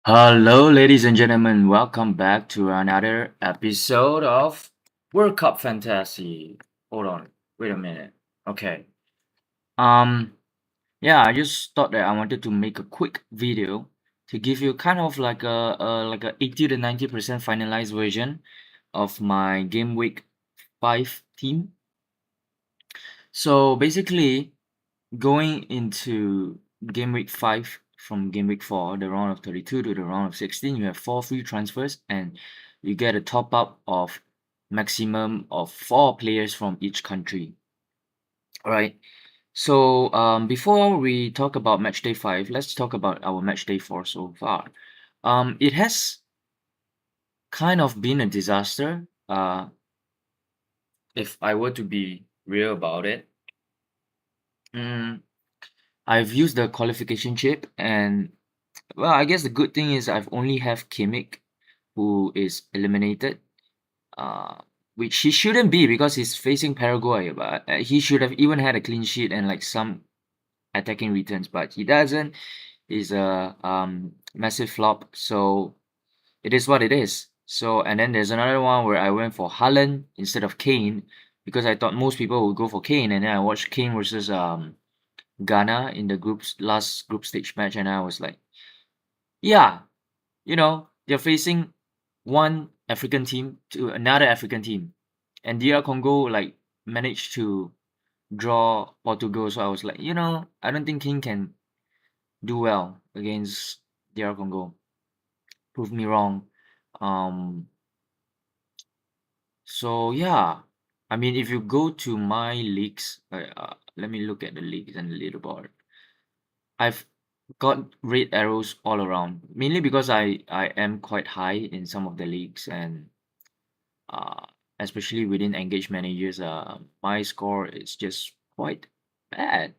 Hello, ladies and gentlemen. Welcome back to another episode of World Cup Fantasy. Hold on, wait a minute. Okay. Um, yeah, I just thought that I wanted to make a quick video to give you kind of like a 80 to 90% finalized version of my game week 5 team. So basically, going into game week 5 from game week 4, the round of 32 to the round of 16, you have 4 free transfers and you get a top up of maximum of 4 players from each country. Alright, so before we talk about match day 5, let's talk about our match day 4 so far. It has kind of been a disaster, if I were to be real about it. Mm, I've used the qualification chip and well, I guess the good thing is I've only have Kimmich, who is eliminated, uh, which he shouldn't be because he's facing Paraguay, but he should have even had a clean sheet and like some attacking returns, but he doesn't. He's a massive flop, so it is what it is. So and then there's another one where I went for Haaland instead of Kane because I thought most people would go for Kane, and then I watched Kane versus Ghana in the group's last group stage match, and I was like, yeah, they're facing one African team to another African team, and DR Congo like managed to draw Portugal. So I was like, I don't think King can do well against DR Congo. Prove me wrong. Um, so yeah, I mean, if you go to my leagues, let me look at the leagues and the leaderboard. I've got red arrows all around, mainly because I am quite high in some of the leagues and uh, especially within engaged managers, my score is just quite bad.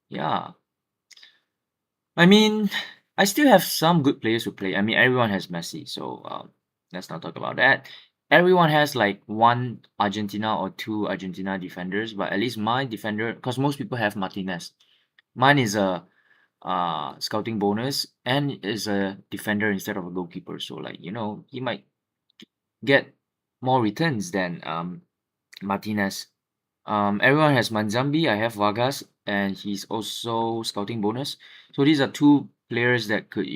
Yeah. I mean, I still have some good players to play. I mean, everyone has Messi, so let's not talk about that. Everyone has like one Argentina or two Argentina defenders, but at least my defender, because most people have Martinez. Mine is a scouting bonus and is a defender instead of a goalkeeper. So like, he might get more returns than Martinez. Everyone has Manzambi. I have Vargas, and he's also scouting bonus. So these are two players that could,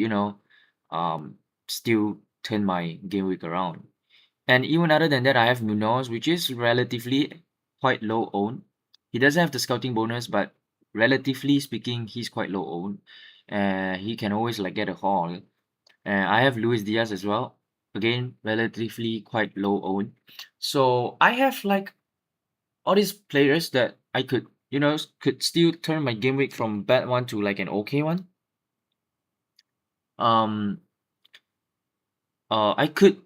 still turn my game week around. And even other than that, I have Munoz, which is relatively quite low owned. He doesn't have the scouting bonus, but relatively speaking, he's quite low owned. He can always like get a haul. And I have Luis Diaz as well. Again, relatively quite low owned. So I have like all these players that I could, could still turn my game week from bad one to like an okay one. Um, I could,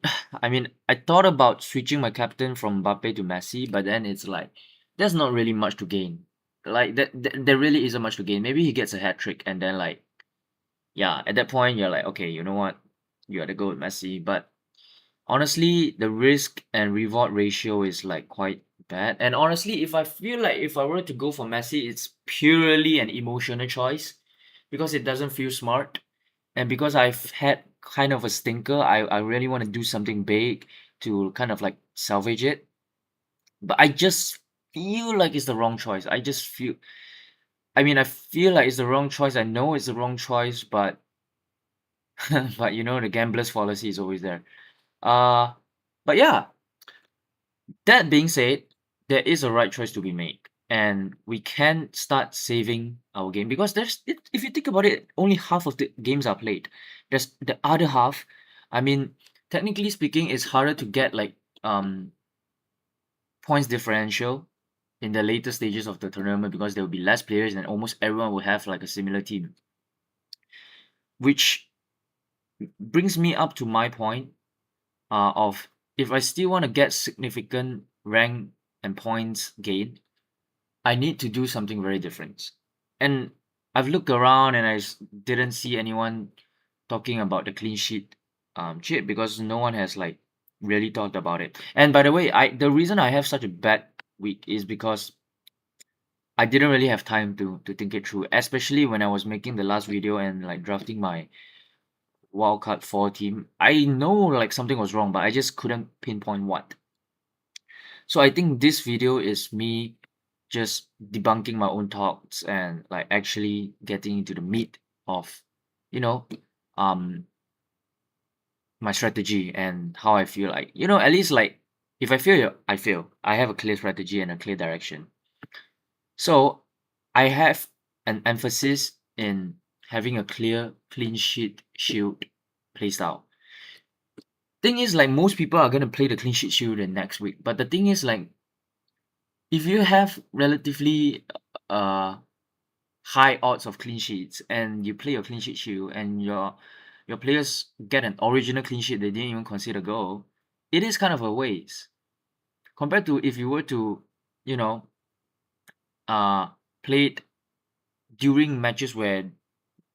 I mean, I thought about switching my captain from Mbappe to Messi, but then it's like there's not really much to gain. Like there really isn't much to gain. Maybe he gets a hat trick, and then like, yeah, at that point you're like, okay, you know what, you got to go with Messi. But honestly, the risk and reward ratio is like quite bad. And honestly, if I feel like if I were to go for Messi, it's purely an emotional choice because it doesn't feel smart. And because I've had kind of a stinker, I really want to do something big to kind of like salvage it. But I just feel like it's the wrong choice. I mean, I feel like it's the wrong choice. I know it's the wrong choice, but but the gambler's fallacy is always there. Uh, but yeah, that being said, there is a right choice to be made, and we can start saving our game because if you think about it, only half of the games are played. There's the other half. I mean, technically speaking, it's harder to get like points differential in the later stages of the tournament because there will be less players and almost everyone will have like a similar team, which brings me up to my point of if I still want to get significant rank and points gain, I need to do something very different. And I've looked around and didn't see anyone talking about the clean sheet chip because no one has like really talked about it. And by the way, the reason I have such a bad week is because I didn't really have time to think it through, especially when I was making the last video and like drafting my wildcard 4 team. I know like something was wrong, but I just couldn't pinpoint what. So I think this video is me just debunking my own thoughts and like actually getting into the meat of, you know, um my strategy and how I feel like, at least like if I fail, I fail. I have a clear strategy and a clear direction. So I have an emphasis in having a clear, clean sheet shield playstyle. Thing is, like most people are gonna play the clean sheet shield in next week. But the thing is, like, if you have relatively uh high odds of clean sheets and you play your clean sheet shield and your players get an original clean sheet, they didn't even concede a goal, it is kind of a waste. Compared to if you were to, you know, uh play it during matches where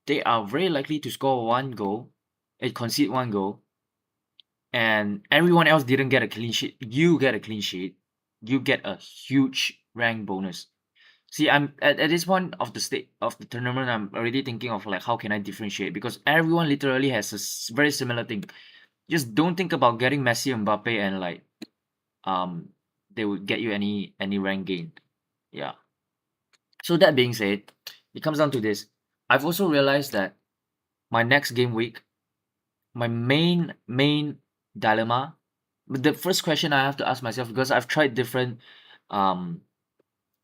they are very likely to score one goal and concede one goal, and everyone else didn't get a clean sheet. You get a clean sheet, you get a huge rank bonus. See, I'm at this point of the state of the tournament, I'm already thinking of like how can I differentiate, because everyone literally has a very similar thing. Just don't think about getting Messi and Mbappe and like um they would get you any rank gain. Yeah. So that being said, it comes down to this. I've also realized that my next game week, my main dilemma, the first question I have to ask myself, because I've tried different um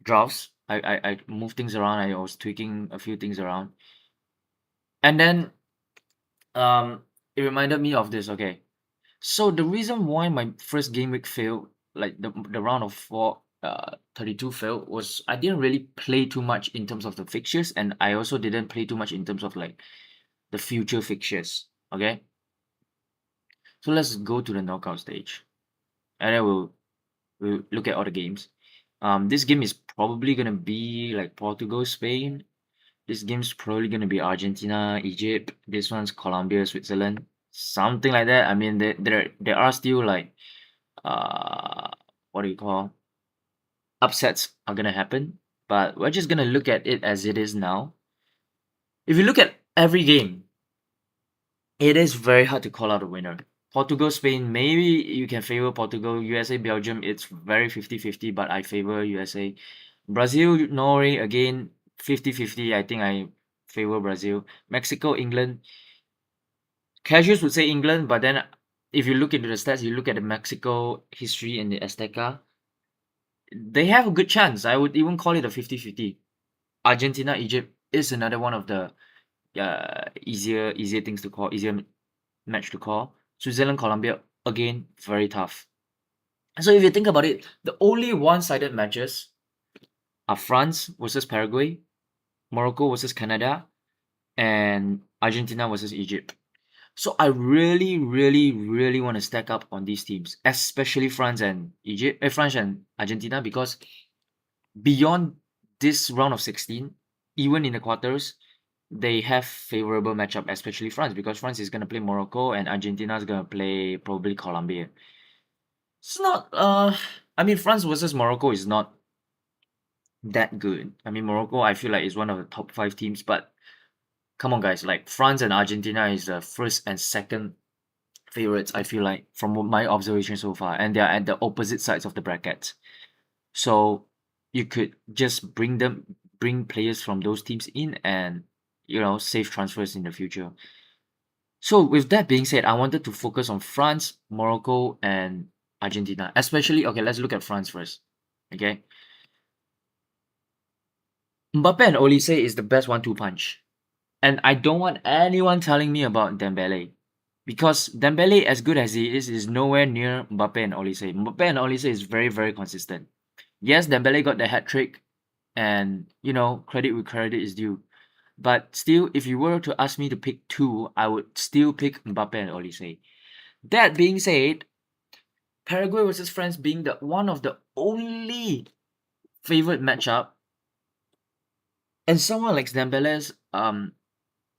drafts. I moved things around. I was tweaking a few things around, and then it reminded me of this. Okay, so the reason why my first game week failed, like the round of 32 failed, was I didn't really play too much in terms of the fixtures, and I also didn't play too much in terms of like the future fixtures. Okay, so let's go to the knockout stage, and then we'll look at all the games. This game is probably gonna be like Portugal, Spain. This game's probably gonna be Argentina, Egypt. This one's Colombia, Switzerland, something like that. I mean, there are still like uh what do you call, upsets are gonna happen, but we're just gonna look at it as it is now. If you look at every game, it is very hard to call out a winner. Portugal, Spain, maybe you can favor Portugal. USA, Belgium, it's very 50-50, but I favor USA. Brazil, Norway, again, 50-50. I think I favor Brazil. Mexico, England. Casuals would say England, but then if you look into the stats, you look at the Mexico history in the Azteca, they have a good chance. I would even call it a 50-50. Argentina, Egypt is another one of the easier things to call, easier match to call. Switzerland, Colombia, again, very tough. So if you think about it, the only one-sided matches are France versus Paraguay, Morocco versus Canada, and Argentina versus Egypt. So I really, really, really want to stack up on these teams, especially France and France and Argentina, because beyond this round of 16, even in the quarters, they have favorable matchup, especially France, because France is gonna play Morocco and Argentina is gonna play probably Colombia. It's not I mean, France versus Morocco is not that good. I mean, Morocco I feel like is one of the top 5 teams, but come on guys, like France and Argentina is the first and second favorites, I feel like, from my observation so far, and they're at the opposite sides of the bracket. So you could just bring players from those teams in and save transfers in the future. So with that being said, I wanted to focus on France, Morocco, and Argentina. Especially, okay, let's look at France first. Okay. Mbappe and Olise is the best 1-2 punch. And I don't want anyone telling me about Dembele. Because Dembele, as good as he is nowhere near Mbappe and Olise. Mbappe and Olise is very, very consistent. Yes, Dembele got the hat trick, and credit where credit is due. But still, if you were to ask me to pick two, I would still pick Mbappe and Olise. That being said, Paraguay versus France being the one of the only favorite matchup, and someone like Dembele's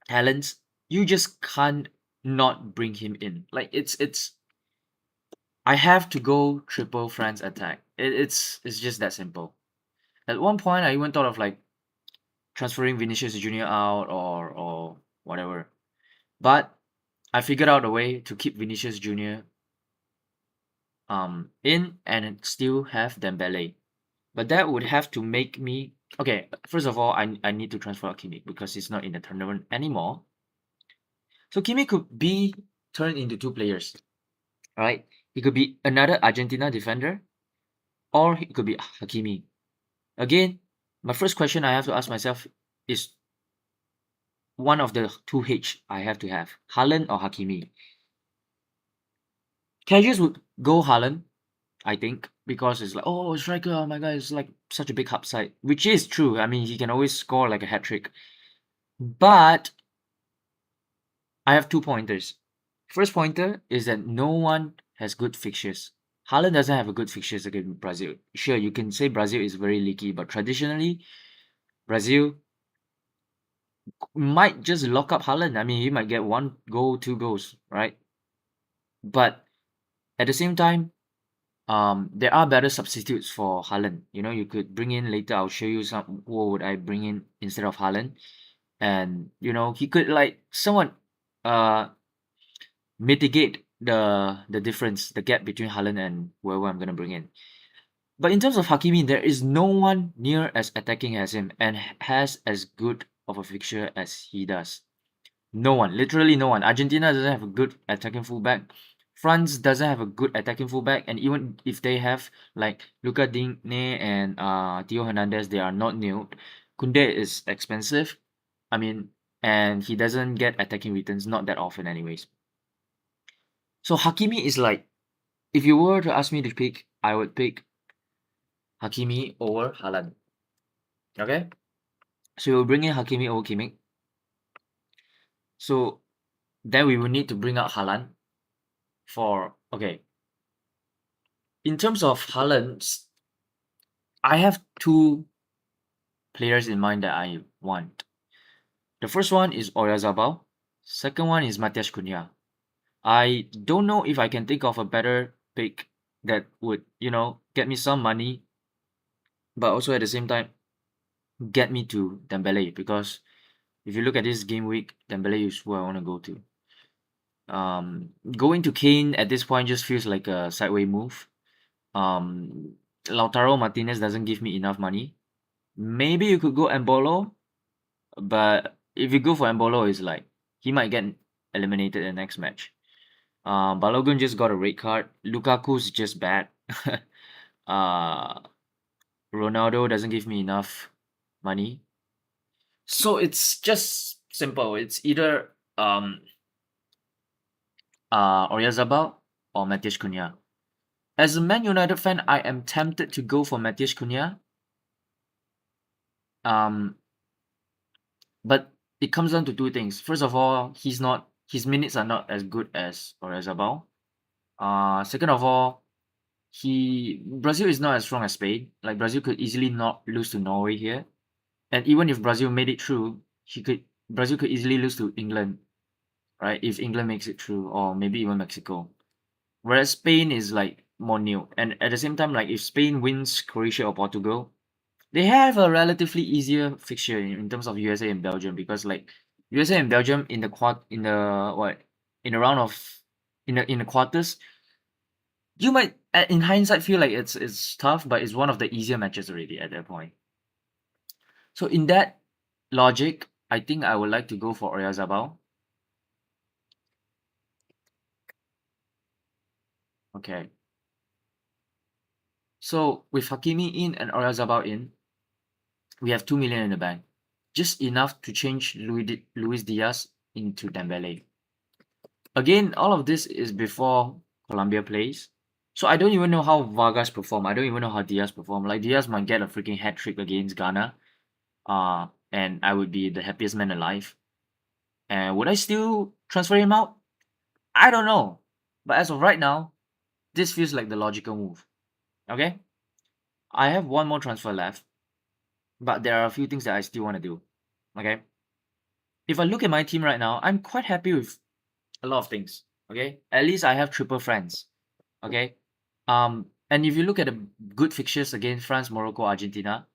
talents, you just can't not bring him in. Like it's I have to go triple France attack. It's just that simple. At one point, I even thought of like transferring Vinicius Junior out or whatever. But I figured out a way to keep Vinicius Junior in and still have Dembele. But that would have to make me okay. First of all, I need to transfer out Kimmich because he's not in the tournament anymore. So Kimmich could be turned into two players, right? He could be another Argentina defender, or he could be Hakimi. Again, my first question I have to ask myself is one of the two H I have to have, Haaland or Hakimi. Casuals would go Haaland, I think, because it's like, oh, striker, oh my god, it's like such a big upside, which is true. I mean, he can always score like a hat trick. But I have 2 pointers. First pointer is that no one has good fixtures. Haaland doesn't have a good fixtures against Brazil. Sure, you can say Brazil is very leaky, but traditionally, Brazil might just lock up Haaland. I mean, he might get 1 goal, 2 goals, right? But at the same time, there are better substitutes for Haaland. You know, you could bring in later. I'll show you some. What would I bring in instead of Haaland? And you know, he could like somewhat mitigate the difference, the gap between Haaland and whoever I'm gonna bring in. But in terms of Hakimi, there is no one near as attacking as him and has as good of a fixture as he does. No one, literally no one. Argentina doesn't have a good attacking fullback. France doesn't have a good attacking fullback, and even if they have like Luka Digne and Theo Hernandez, they are not new. Kunde is expensive. I mean, and he doesn't get attacking returns not that often, anyways. So Hakimi is like, if you were to ask me to pick, I would pick Hakimi over Haaland. Okay, so we'll bring in Hakimi over Kimmich. So then we will need to bring out Haaland for okay. In terms of Haaland, I have two players in mind that I want. The first one is Oyarzabal. Second one is Matheus Cunha. I don't know if I can think of a better pick that would, you know, get me some money, but also at the same time get me to Dembele, because if you look at this game week, Dembele is who I want to go to. Going to Kane at this point just feels like a sideway move. Lautaro Martinez doesn't give me enough money. Maybe you could go Embolo, but if you go for Embolo, it's like he might get eliminated in the next match. Balogun just got a red card. Lukaku's just bad. uh, Ronaldo doesn't give me enough money. So it's just simple. It's either Oyarzabal or Matheus Cunha. As a Man United fan, I am tempted to go for Matheus Cunha. But it comes down to two things. First of all, his minutes are not as good as Oyarzabal. Second of all, Brazil is not as strong as Spain. Like Brazil could easily not lose to Norway here. And even if Brazil made it through, Brazil could easily lose to England, right? If England makes it through, or maybe even Mexico. Whereas Spain is like more new. And at the same time, like if Spain wins Croatia or Portugal, they have a relatively easier fixture in terms of USA and Belgium, because like USA and Belgium in the round of in the quarters, you might in hindsight feel like it's tough, but it's one of the easier matches already at that point. So in that logic, I think I would like to go for Oyarzabal. Okay. So with Hakimi in and Oyarzabal in, we have 2 million in the bank. Just enough to change Luis Diaz into Dembele. Again, all of this is before Colombia plays. So I don't even know how Vargas perform. I don't even know how Diaz perform. Like Diaz might get a freaking hat trick against Ghana. And I would be the happiest man alive. And would I still transfer him out? I don't know. But as of right now, this feels like the logical move. Okay? I have one more transfer left, but there are a few things that I still want to do. Okay? If I look at my team right now, I'm quite happy with a lot of things. Okay? At least I have triple friends. Okay? And if you look at the good fixtures against France, Morocco, Argentina,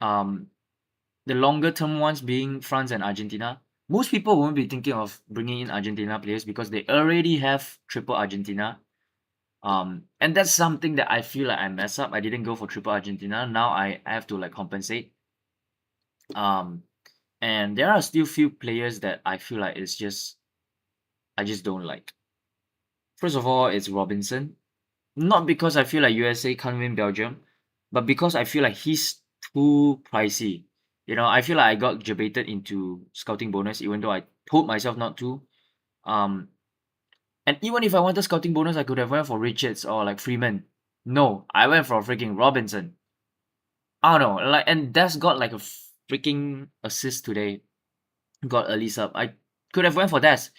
the longer term ones being France and Argentina, most people won't be thinking of bringing in Argentina players because they already have triple Argentina. And that's something that I feel like I mess up. I didn't go for triple Argentina. Now I have to like compensate. Um, and there are still few players that I feel like I just don't like. First of all, it's Robinson. Not because I feel like USA can't win Belgium, but because I feel like he's too pricey. I feel like I got debated into scouting bonus, even though I told myself not to. Um, and even if I wanted scouting bonus, I could have went for Richards or like Freeman. No, I went for freaking Robinson. I don't know, like, and Des got like a freaking assist today. Got early sub. I could have went for Des.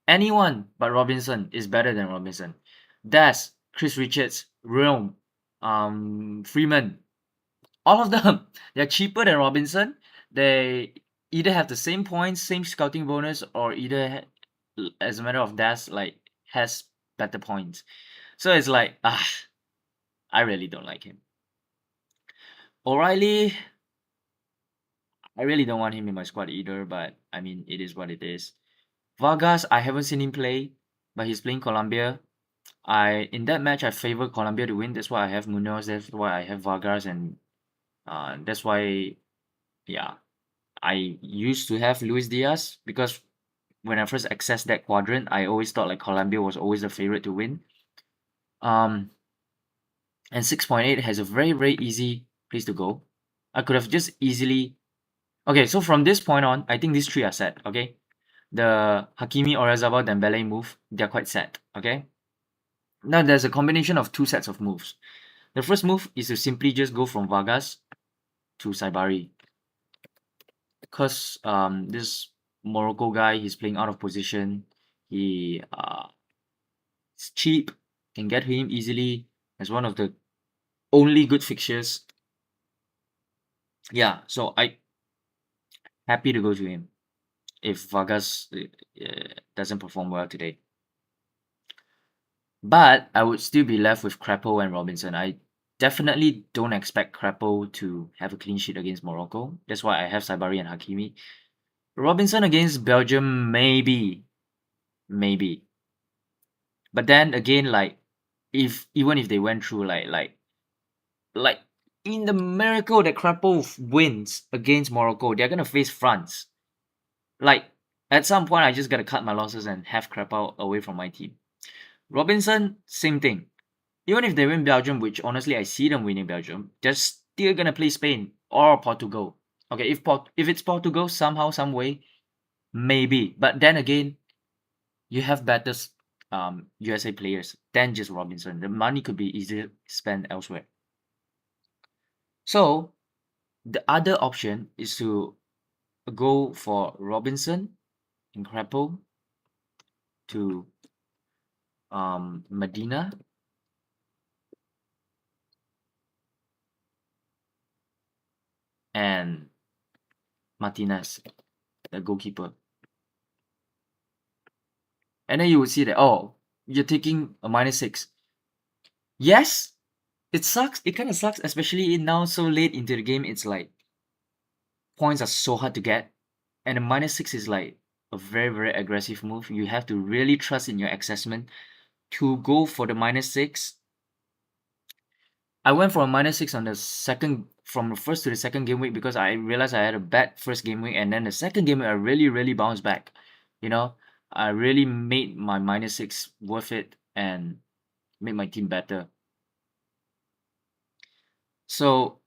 Anyone but Robinson is better than Robinson. Des, Chris Richards, Realm, Freeman, all of them, they're cheaper than Robinson. They either have the same points, same scouting bonus, or either, as a matter of Des, like has better points. So it's like, I really don't like him. O'Reilly, I really don't want him in my squad either, but I mean, it is what it is. Vargas, I haven't seen him play, but he's playing Colombia. In that match I favor Colombia to win. That's why I have Munoz. That's why I have Vargas, and that's why, yeah, I used to have Luis Diaz because when I first accessed that quadrant, I always thought like Colombia was always the favorite to win. Um, and 6.8 has a very very easy place to go. I could have just easily. Okay, so from this point on, I think these three are set. Okay, the Hakimi, Oyarzabal, Dembele move, they're quite set. Okay, now there's a combination of two sets of moves. The first move is to simply just go from Vargas to Saibari. Because this Morocco guy, he's playing out of position. He is cheap, can get him easily as one of the only good fixtures. Yeah, so I happy to go to him if Vargas doesn't perform well today. But I would still be left with Kreppel and Robinson. I definitely don't expect Kreppel to have a clean sheet against Morocco. That's why I have Saibari and Hakimi. Robinson against Belgium, maybe. Maybe. But then again, like, if even if they went through, like in the miracle that Kreppel wins against Morocco, they're gonna face France. Like, at some point, I just gotta cut my losses and have Kreppel away from my team. Robinson, same thing. Even if they win Belgium, which honestly I see them winning Belgium, they're still gonna play Spain or Portugal. Okay, if it's Portugal somehow, some way, maybe. But then again, you have better USA players than just Robinson. The money could be easier spent elsewhere. So the other option is to go for Robinson and Kreppel to Medina and Martinez, the goalkeeper. And then you would see that, oh, you're taking a -6. Yes, it sucks. It kind of sucks, especially now so late into the game. It's like points are so hard to get, and a -6 is like a very very aggressive move. You have to really trust in your assessment to go for the -6. I went for a -6 on the second, from the first to the second game week, because I realized I had a bad first game week, and then the second game week I really really bounced back. You know, I really made my -6 worth it and made my team better. So,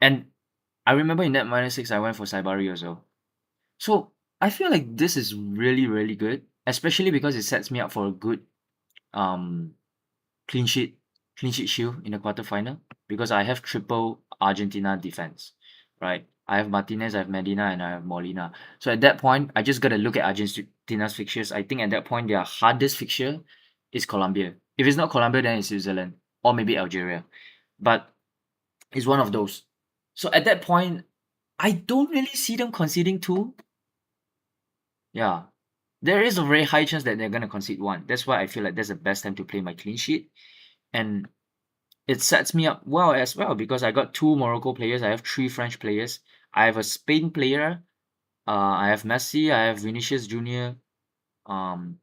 and I remember in that -6 I went for Saibari also. So I feel like this is really really good, especially because it sets me up for a good um clean sheet shield in the quarterfinal, because I have triple Argentina defense, right? I have Martinez, I have Medina, and I have Molina. So at that point, I just gotta look at Argentina's fixtures. I think at that point their hardest fixture is Colombia. If it's not Colombia, then it's Switzerland or maybe Algeria. But it's one of those. So at that point, I don't really see them conceding two. Yeah. There is a very high chance that they're gonna concede one. That's why I feel like that's the best time to play my clean sheet. And it sets me up well as well, because I got two Morocco players, I have three French players, I have a Spain player, I have Messi, I have Vinicius Junior, um,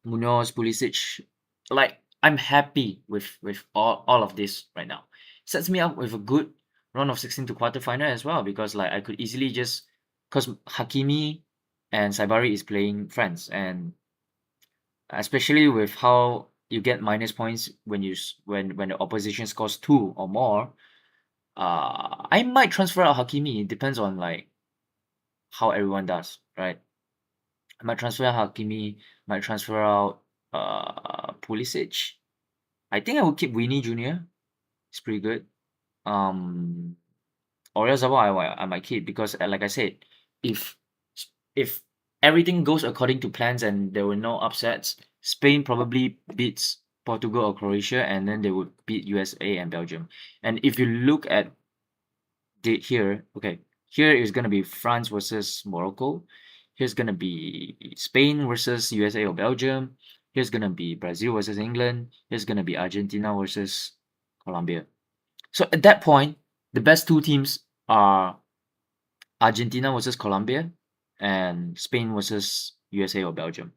Munoz, Pulisic. Like I'm happy with all of this right now. Sets me up with a good round of 16 to quarterfinal as well because like I could easily just because Hakimi and Saibari is playing France, and especially with how you get minus points when when the opposition scores two or more. I might transfer out Hakimi. It depends on like how everyone does, right? I might transfer out Hakimi, might transfer out Pulisic. I think I would keep Winnie Junior. It's pretty good. Um, Oyarzabal I might keep because like I said, if if everything goes according to plans and there were no upsets, Spain probably beats Portugal or Croatia, and then they would beat USA and Belgium. And if you look at date here, okay, here is gonna be France versus Morocco. Here's gonna be Spain versus USA or Belgium. Here's gonna be Brazil versus England. Here's gonna be Argentina versus Colombia. So at that point, the best two teams are Argentina versus Colombia and Spain versus USA or Belgium.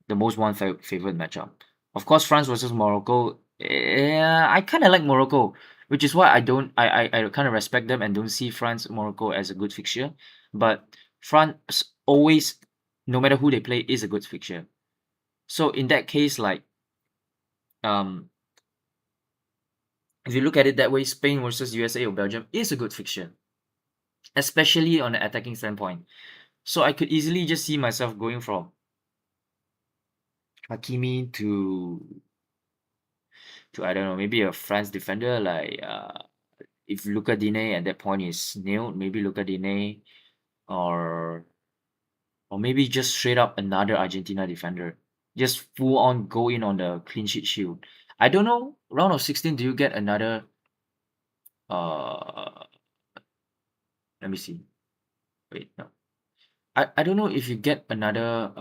The most favorite matchup. Of course, France versus Morocco. Yeah, I kind of like Morocco, which is why I don't. I kind of respect them and don't see France Morocco as a good fixture. But France always, no matter who they play, is a good fixture. So in that case, like um, if you look at it that way, Spain versus USA or Belgium is a good fixture, especially on the attacking standpoint. So I could easily just see myself going from Hakimi to I don't know, maybe a France defender like if Luca Dine at that point is nailed, maybe Luca Dine or or maybe just straight up another Argentina defender. Just full on go in on the clean sheet shield. I don't know, round of 16, do you get another uh let me see. Wait, no. I don't know if you get another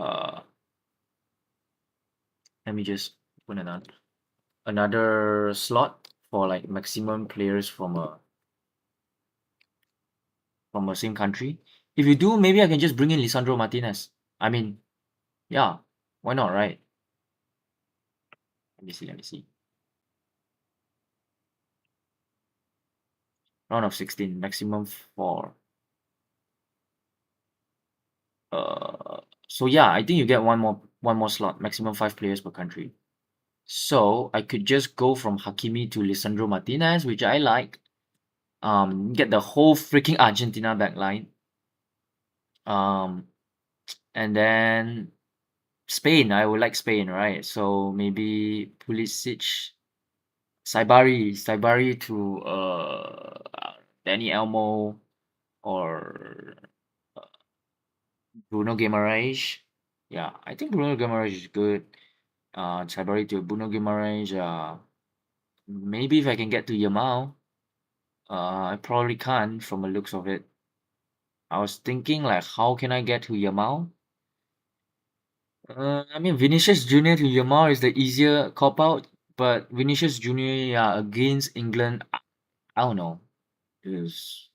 let me just open another slot for like maximum players from a same country. If you do, maybe I can just bring in Lisandro Martinez. I mean, yeah, why not, right? Let me see. Round of 16, maximum 4. So yeah, I think you get one more slot, maximum 5 players per country. So I could just go from Hakimi to Lisandro Martinez, which I like. Get the whole freaking Argentina backline. Um, and then Spain, I would like Spain, right? So maybe Pulisic, Saibari to Danny Elmo or Bruno Guimaraes. Yeah, I think Bruno Guimaraes is good. Saibari to Bruno Guimaraes. Maybe if I can get to Yamal, I probably can't from the looks of it. I was thinking like, how can I get to Yamal? I mean, Vinicius Junior to Yamal is the easier cop out, but Vinicius Junior, yeah, against England, I don't know, is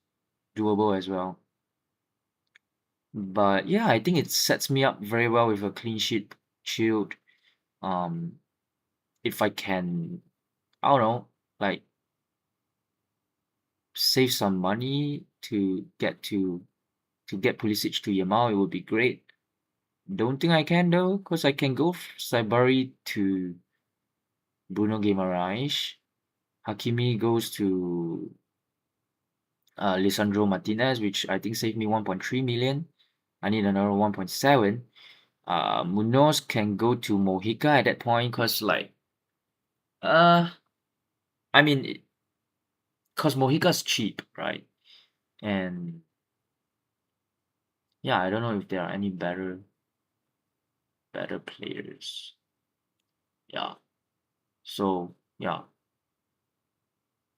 doable as well. But yeah, I think it sets me up very well with a clean sheet shield. Um, if I can, I don't know, like save some money to get Pulisic to Yamal, it would be great. Don't think I can though, because I can go Saibari to Bruno Guimaraes. Hakimi goes to Lisandro Martinez, which I think saved me 1.3 million. I need another 1.7. Munoz can go to Mojica at that point because like uh I mean because Mojica's cheap, right? And yeah, I don't know if there are any better players. Yeah. So yeah,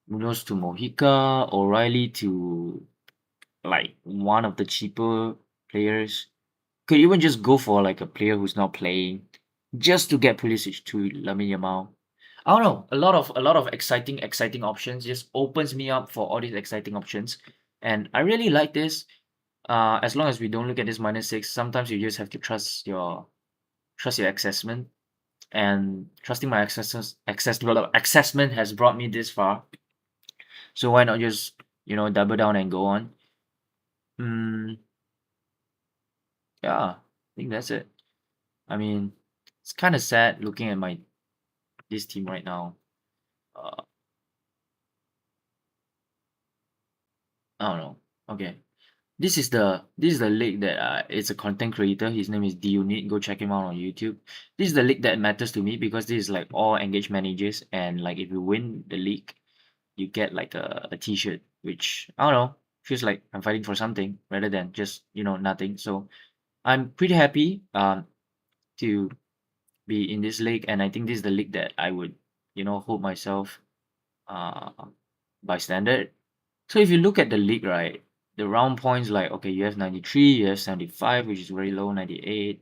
Munoz to Mojica, O'Reilly to like one of the cheaper players. Could even just go for like a player who's not playing, just to get Pulisic to Lamine Yamal. I don't know. A lot of exciting options just opens me up for all these exciting options, and I really like this. as long as we don't look at this -6, sometimes you just have to trust your assessment. And trusting my assessment has brought me this far. So why not just, double down and go on? Mm, yeah, I think that's it. I mean, it's kind of sad looking at this team right now. Uh, I don't know. Okay. This is the league that it's a content creator. His name is DUnit. Go check him out on YouTube. This is the league that matters to me because this is like all engaged managers, and like if you win the league, you get like a t-shirt, which I don't know, feels like I'm fighting for something rather than just nothing. So I'm pretty happy to be in this league, and I think this is the league that I would hold myself uh by standard. So if you look at the league, right, the round points, like, okay, you have 93, you have 75, which is very low, 98.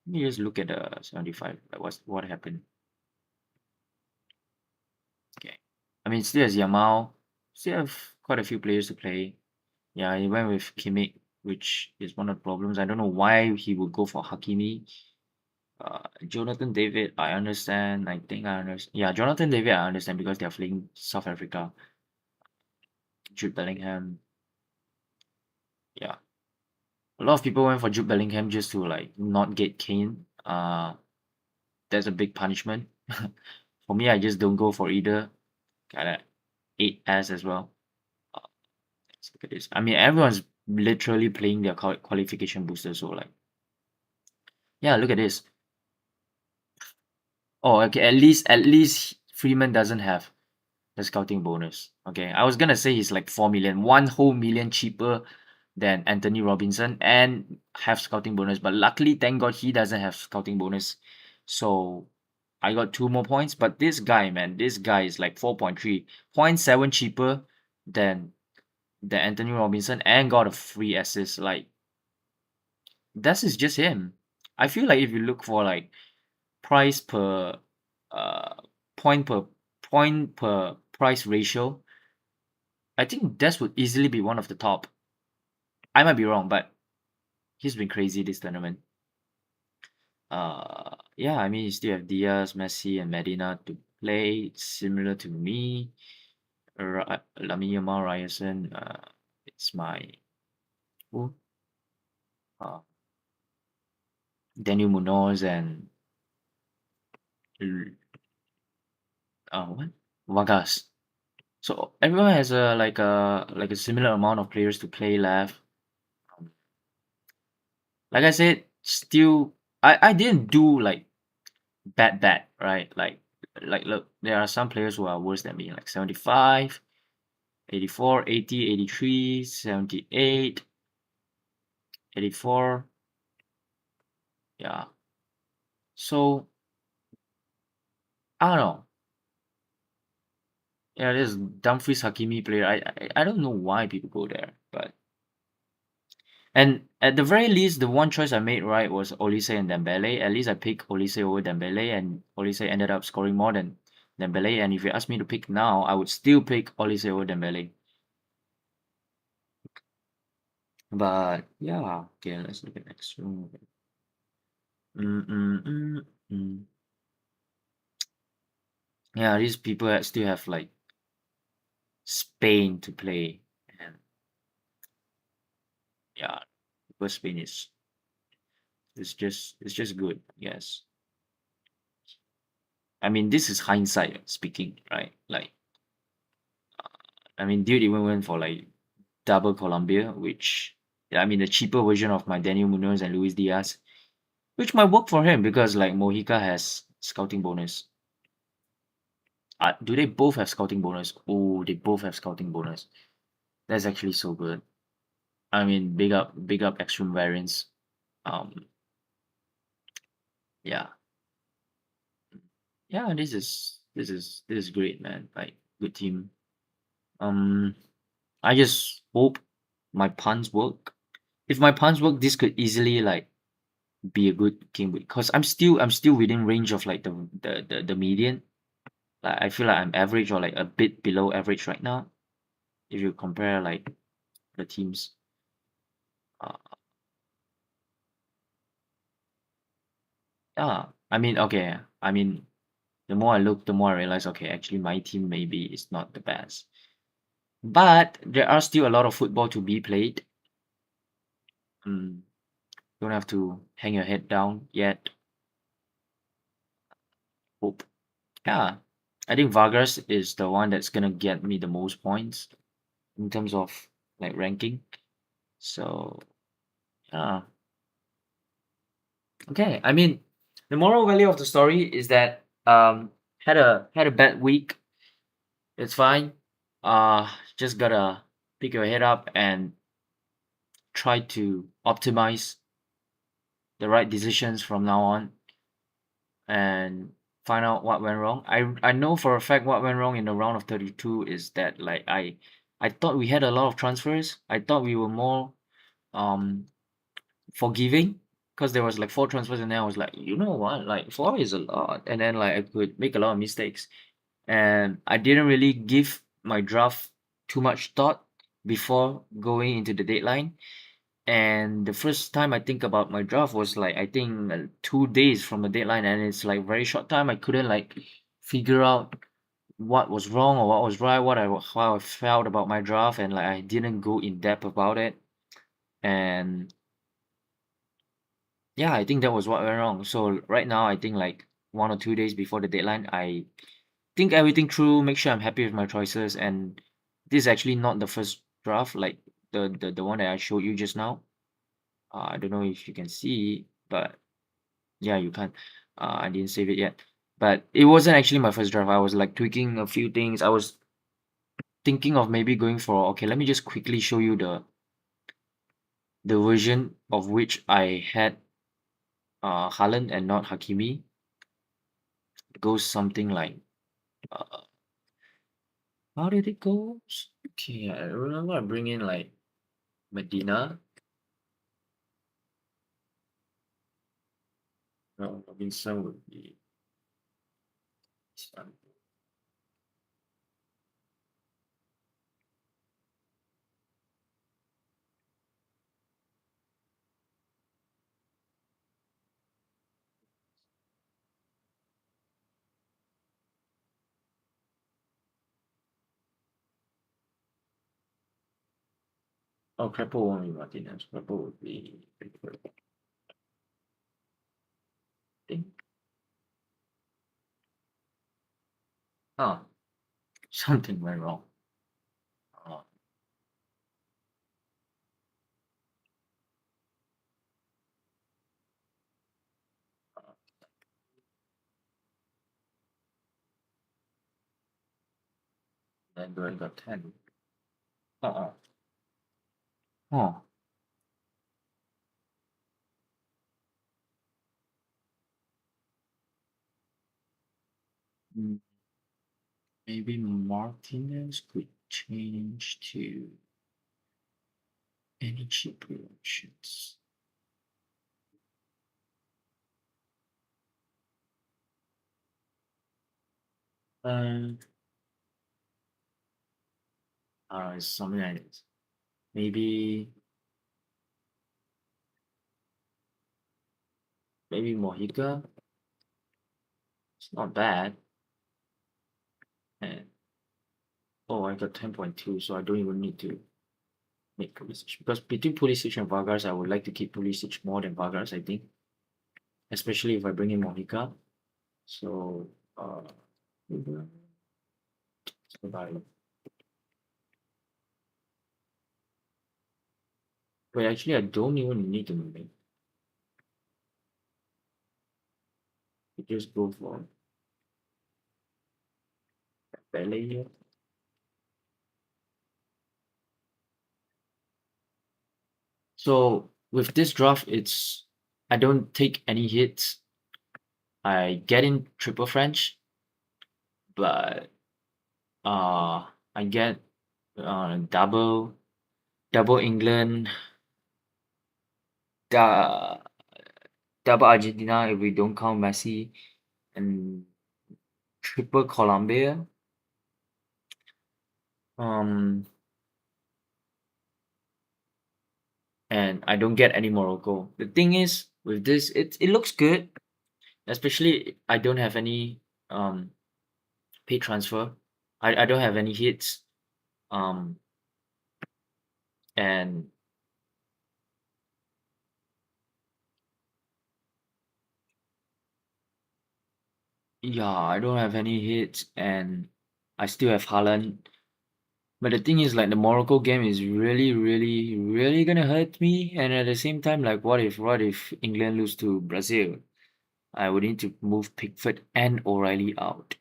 Let me just look at the 75. Like what happened? Okay. I mean, still has Yamal, still have quite a few players to play. Yeah, he went with Kimmich, which is one of the problems. I don't know why he would go for Hakimi. Jonathan David, I understand. I think I understand. Yeah, Jonathan David, I understand because they're playing South Africa. Jude Bellingham. Yeah. A lot of people went for Jude Bellingham just to like not get Kane. That's a big punishment. For me, I just don't go for either. Got a 8S as well. Uh, let's look at this. I mean, everyone's literally playing their qualification booster, so like, yeah, look at this. Oh, okay. At least Freeman doesn't have the scouting bonus. Okay, I was gonna say he's like 4 million, 1 whole million cheaper than Anthony Robinson and have scouting bonus. But luckily, thank God he doesn't have scouting bonus. So I got 2 more points. But this guy, man, this guy is like 4.3, 0.7 cheaper than Anthony Robinson and got a free assist. Like this is just him. I feel like if you look for like price per uh point per price ratio, I think Des would easily be one of the top. I might be wrong, but he's been crazy this tournament. Yeah, I mean you still have Diaz, Messi, and Medina to play, similar to me. Lamine Yamal, Ryerson, it's my who? Uh, Daniel Munoz and L- what? Vargas. So everyone has a similar amount of players to play left. Um, Like I said, still I didn't do like bad, right? Like look, there are some players who are worse than me, like 75, 84, 80, 83, 78, 84. Yeah. So I don't know. Yeah, this Dumfries Hakimi player. I don't know why people go there, but and at the very least, the one choice I made right was Olise and Dembele. At least I picked Olise over Dembele, and Olise ended up scoring more than Dembele. And if you ask me to pick now, I would still pick Olise over Dembele. But yeah, okay, let's look at next room. Mm, mm, mm, mm. Yeah, these people still have like Spain to play, and yeah, because Spain is just good. Yes, I mean this is hindsight speaking, right? Like, I mean, dude even went for like double Colombia, which yeah, I mean the cheaper version of my Daniel Munoz and Luis Diaz, which might work for him because like Mojica has scouting bonus. Do they both have scouting bonus? Oh, they both have scouting bonus. That's actually so good. I mean, big up extreme variants. Um, yeah, yeah. This is great, man. Like good team. Um, I just hope my puns work. If my puns work, this could easily like be a good game week because I'm still within range of like the median. Like I feel like I'm average or like a bit below average right now if you compare like the teams. Uh, yeah, I mean, okay. I mean, the more I look, the more I realize, okay, actually, my team maybe is not the best. But there are still a lot of football to be played. Mm, don't have to hang your head down yet. Hope. Yeah, I think Vargas is the one that's gonna get me the most points in terms of like ranking. So yeah, okay. I mean, the moral value of the story is that had a bad week. It's fine. Just gotta pick your head up and try to optimize the right decisions from now on and find out what went wrong. I know for a fact what went wrong in the round of 32 is that like I thought we had a lot of transfers. I thought we were more um forgiving because there was like four transfers and then I was like, you know what? Like four is a lot. And then like I could make a lot of mistakes. And I didn't really give my draft too much thought before going into the deadline. And the first time I think about my draft was like I think 2 days from the deadline, and it's like very short time. I couldn't like figure out what was wrong or what was right, how I felt about my draft, and like I didn't go in depth about it. And yeah, I think that was what went wrong. So right now, I think like 1 or 2 days before the deadline, I think everything through, make sure I'm happy with my choices. And this is actually not the first draft, like the one that I showed you just now. I don't know if you can see, but yeah, you can't. I didn't save it yet. But it wasn't actually my first draft. I was like tweaking a few things. I was thinking of maybe going for, okay, let me just quickly show you the version of which I had Haaland and not Hakimi. It goes something like uh, how did it go? Okay, I remember I bring in like Medina. No, Robinson would be this one. Oh, Crepo won't be Martinez. Crepo would be Pickford, I think. Oh, something went wrong. Uh, then Duran got 10. Uh-uh. Oh, mm, maybe Martinez could change to any cheaper options. Uh, something like this. Maybe Mojica. It's not bad. And oh, I got 10.2, so I don't even need to make Pulisic. Because between Pulisic and Vargas, I would like to keep Pulisic more than Vargas, I think. Especially if I bring in Mojica. So, survive. But actually, I don't even need to make. I just go for Pele here. So with this draft, it's I don't take any hits. I get in triple French, but I get double England, da, double Argentina if we don't count Messi, and triple Colombia. Um, and I don't get any Morocco. The thing is with this, it looks good, especially I don't have any paid transfer. I don't have any hits. Um and yeah, I don't have any hits and I still have Haaland. But the thing is like the Morocco game is really, really, really gonna hurt me. And at the same time, like what if England lose to Brazil? I would need to move Pickford and O'Reilly out.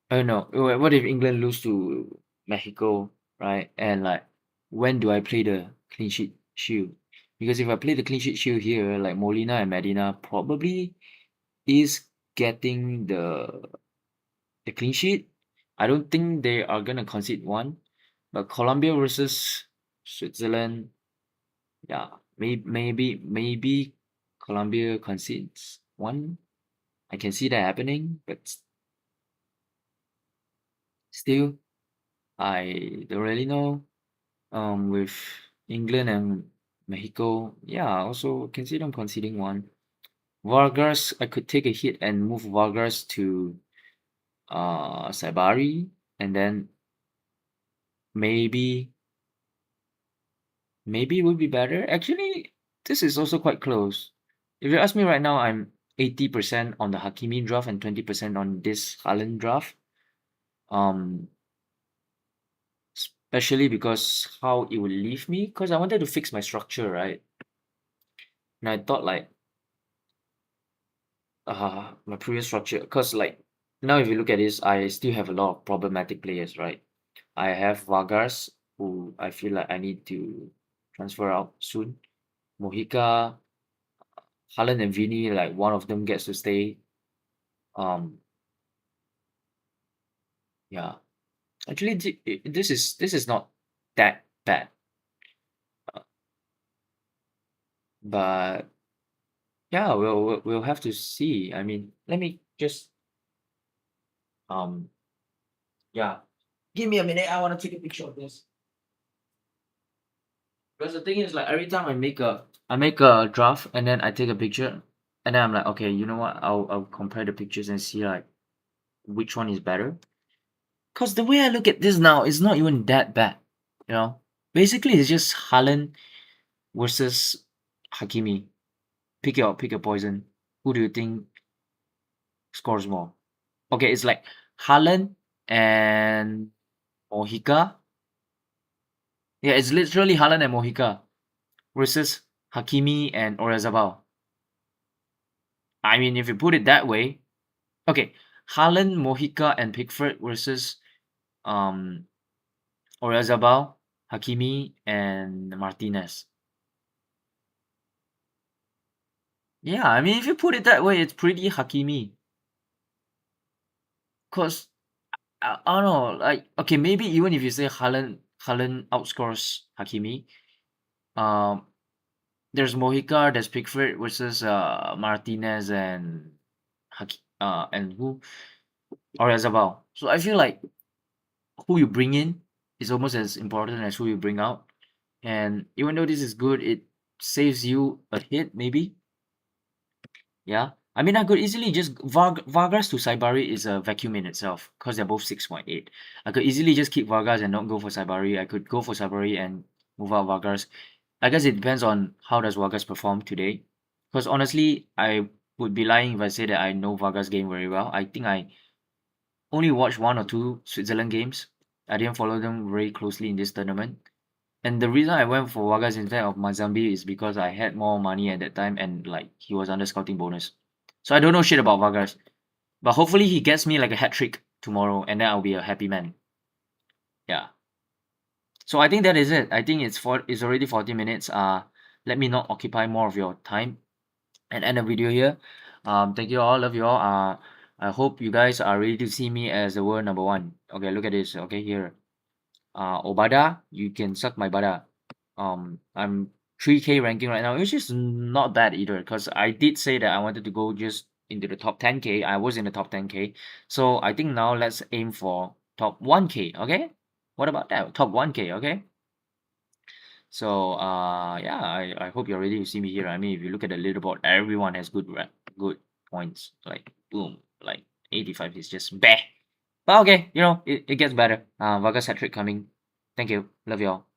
Oh no, what if England lose to Mexico, right? And like when do I play the clean sheet shield? Because if I play the clean sheet shield here, like Molina and Medina probably is getting the clean sheet. I don't think they are gonna concede one. But Colombia versus Switzerland, yeah, maybe Colombia concedes one. I can see that happening, but still, I don't really know. With England and Mexico, yeah, I also can see them conceding one. Vargas, I could take a hit and move Vargas to Saibari, and then maybe maybe it would be better. Actually, this is also quite close. If you ask me right now, I'm 80% on the Hakimi draft and 20% on this Haaland draft. Um, Especially because how it would leave me, because I wanted to fix my structure, right? And I thought like my previous structure, because like now if you look at this, I still have a lot of problematic players, right? I have Vargas, who I feel like I need to transfer out soon. Mojica, Haaland and Vini, like one of them gets to stay. Um, yeah. Actually, this is not that bad, uh, but yeah, we'll have to see. I mean, let me just um yeah. Give me a minute. I want to take a picture of this. Because the thing is, like every time I make a draft and then I take a picture, and then I'm like, okay, you know what? I'll compare the pictures and see like which one is better. Cause the way I look at this now, it's not even that bad. You know, basically it's just Haaland versus Hakimi. Pick your poison. Who do you think scores more? Okay, it's like Haaland and Mojica. Yeah, it's literally Haaland and Mojica versus Hakimi and Oyarzabal. I mean, if you put it that way, okay, Haaland, Mojica, and Pickford versus um Oyarzabal, Hakimi, and Martinez. Yeah, I mean, if you put it that way, it's pretty Hakimi. Cause I don't know, like okay, maybe even if you say Haaland outscores Hakimi, um, there's Mojica, there's Pickford versus Martinez and who Oyarzabal. So I feel like who you bring in is almost as important as who you bring out. And even though this is good, it saves you a hit, maybe. Yeah. I mean, I could easily just Vargas to Saibari is a vacuum in itself because they're both 6.8. I could easily just keep Vargas and not go for Saibari. I could go for Saibari and move out Vargas. I guess it depends on how does Vargas perform today. Because honestly, I would be lying if I say that I know Vargas game very well. I think I only watched one or two Switzerland games. I didn't follow them very closely in this tournament. And the reason I went for Vargas instead of Mazambi is because I had more money at that time and like he was under scouting bonus. So I don't know shit about Vargas. But hopefully he gets me like a hat trick tomorrow and then I'll be a happy man. Yeah. So I think that is it. I think it's already 40 minutes. Let me not occupy more of your time and end the video here. Thank you all, love you all. I hope you guys are ready to see me as the world number one. Okay, look at this. Okay, here. Obada, you can suck my bada. I'm 3K ranking right now, which is not bad either. Because I did say that I wanted to go just into the top 10K. I was in the top 10K. So I think now let's aim for top 1K. Okay, what about that? Top 1K. Okay. So yeah, I hope you're ready to see me here. I mean, if you look at the leaderboard, everyone has good points. Like boom, like 85 is just bad. But okay, it gets better. Vargas hat trick coming. Thank you. Love you all.